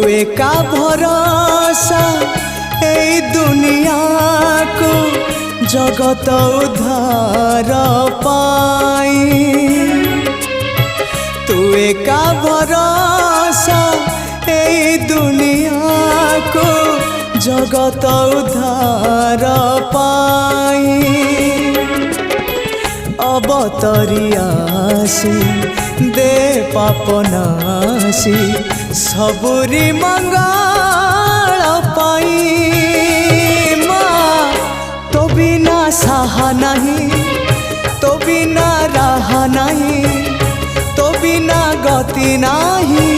एका भरोसा ए दुनिया को जगत उद्धार पाई। तू एका भरोसा ए दुनिया को जगत उद्धार पाई। अवतरियासी दे पापनासी सबुरी मंगल पाई। माँ तो बिना साहा नहीं, तो बिना राह नहीं, तो बिना गति नहीं।